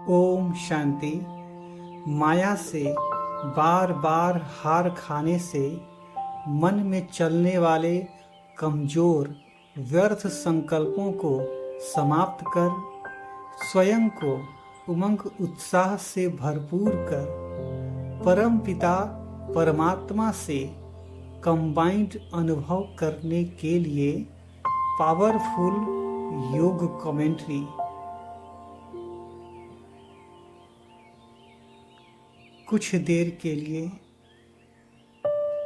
ओम शांति। माया से बार बार हार खाने से मन में चलने वाले कमजोर व्यर्थ संकल्पों को समाप्त कर स्वयं को उमंग उत्साह से भरपूर कर परम पिता परमात्मा से कंबाइंड अनुभव करने के लिए पावरफुल योग कमेंट्री। कुछ देर के लिए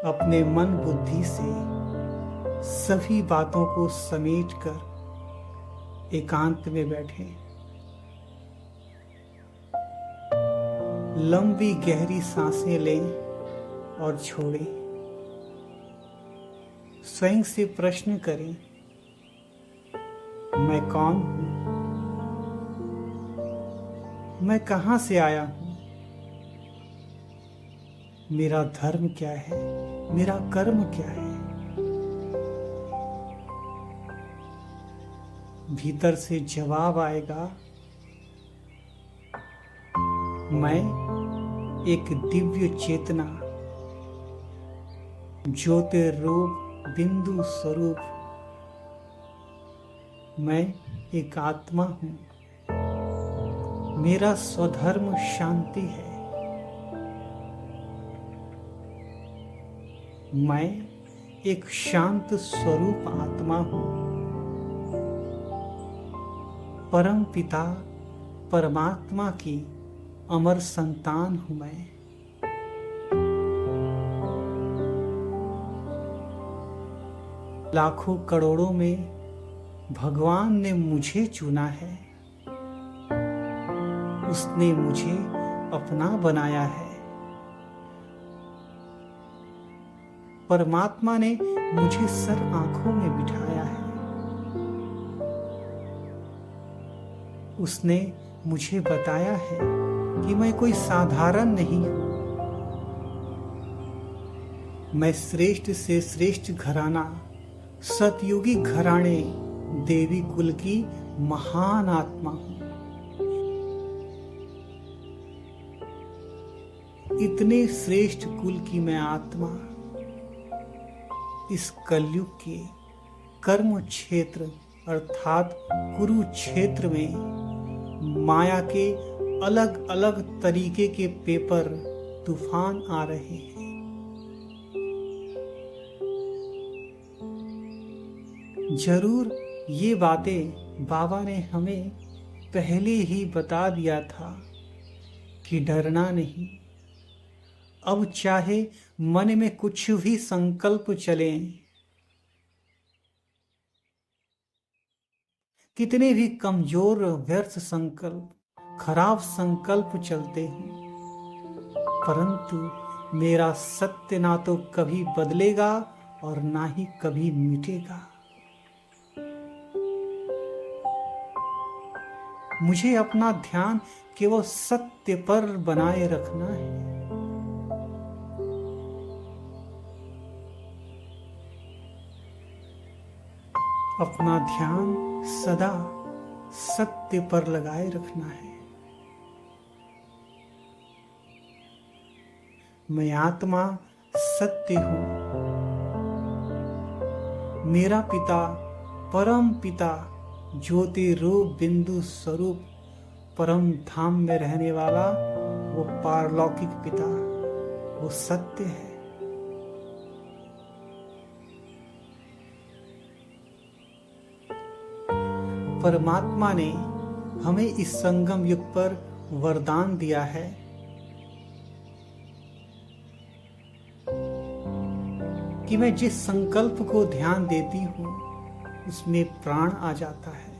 अपने मन बुद्धि से सभी बातों को समेटकर एकांत में बैठें। लंबी गहरी सांसें लें और छोड़ें। स्वयं से प्रश्न करें, मैं कौन हूं? मैं कहां से आया हूं? मेरा धर्म क्या है? मेरा कर्म क्या है? भीतर से जवाब आएगा, मैं एक दिव्य चेतना, ज्योतिर्रूप बिंदु स्वरूप, मैं एक आत्मा हूं। मेरा स्वधर्म शांति है। मैं एक शांत स्वरूप आत्मा हूं। परम पिता परमात्मा की अमर संतान हूं मैं। लाखों करोड़ों में भगवान ने मुझे चुना है। उसने मुझे अपना बनाया है। परमात्मा ने मुझे सर आंखों में बिठाया है। उसने मुझे बताया है कि मैं कोई साधारण नहीं हूं। मैं श्रेष्ठ से श्रेष्ठ घराना, सतयुगी घराने देवी कुल की महान आत्मा हूं। इतने श्रेष्ठ कुल की मैं आत्मा इस कलयुग के कर्म क्षेत्र अर्थात कुरुक्षेत्र में माया के अलग अलग तरीके के पेपर तूफान आ रहे हैं। जरूर ये बातें बाबा ने हमें पहले ही बता दिया था कि डरना नहीं। अब चाहे मन में कुछ भी संकल्प चले, कितने भी कमजोर व्यर्थ संकल्प, खराब संकल्प चलते हैं, परंतु मेरा सत्य ना तो कभी बदलेगा और ना ही कभी मिटेगा। मुझे अपना ध्यान केवल सत्य पर बनाए रखना है। अपना ध्यान सदा सत्य पर लगाए रखना है। मैं आत्मा सत्य हूं। मेरा पिता परम पिता ज्योतिरूप बिंदु स्वरूप परम धाम में रहने वाला वो पारलौकिक पिता, वो सत्य है। परमात्मा ने हमें इस संगम युग पर वरदान दिया है कि मैं जिस संकल्प को ध्यान देती हूं उसमें प्राण आ जाता है,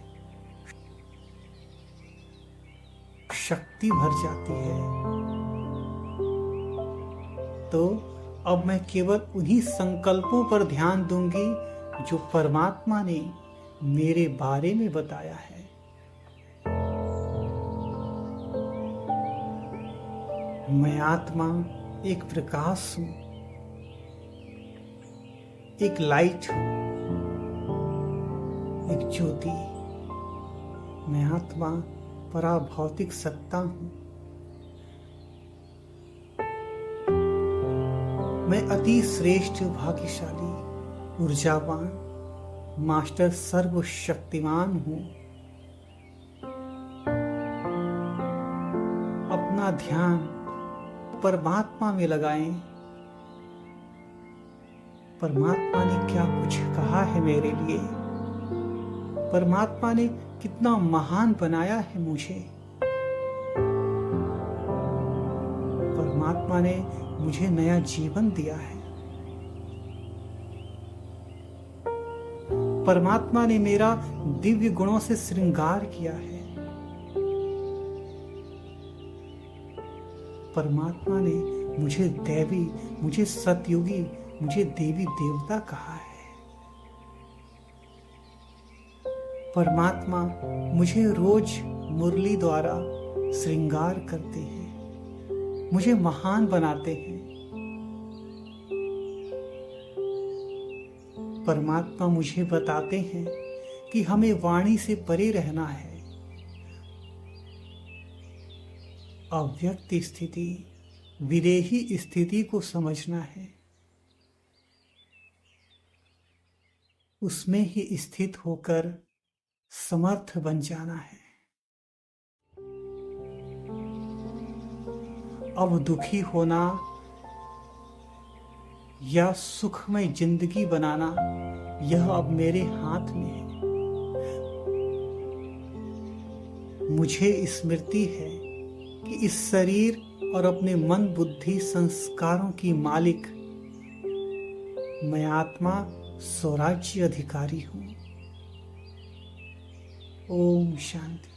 शक्ति भर जाती है। तो अब मैं केवल उन्हीं संकल्पों पर ध्यान दूंगी जो परमात्मा ने मेरे बारे में बताया है। मैं आत्मा एक प्रकाश हूं, एक लाइट हूं, एक ज्योति। मैं आत्मा पराभौतिक सत्ता हूं। मैं अति श्रेष्ठ, भाग्यशाली, ऊर्जावान, मास्टर सर्वशक्तिमान हूं। अपना ध्यान परमात्मा में लगाएं। परमात्मा ने क्या कुछ कहा है मेरे लिए, परमात्मा ने कितना महान बनाया है मुझे, परमात्मा ने मुझे नया जीवन दिया है, परमात्मा ने मेरा दिव्य गुणों से श्रृंगार किया है, परमात्मा ने मुझे दैवी, मुझे सतयुगी, मुझे देवी देवता कहा है। परमात्मा मुझे रोज मुरली द्वारा श्रृंगार करते हैं, मुझे महान बनाते हैं। परमात्मा मुझे बताते हैं कि हमें वाणी से परे रहना है। अव्यक्त स्थिति, विदेही स्थिति को समझना है, उसमें ही स्थित होकर समर्थ बन जाना है। अब दुखी होना या सुखमय जिंदगी बनाना, यह अब मेरे हाथ में है। मुझे स्मृति है कि इस शरीर और अपने मन, बुद्धि, संस्कारों की मालिक मैं आत्मा, स्वराज्य अधिकारी हूं। ओम शांति।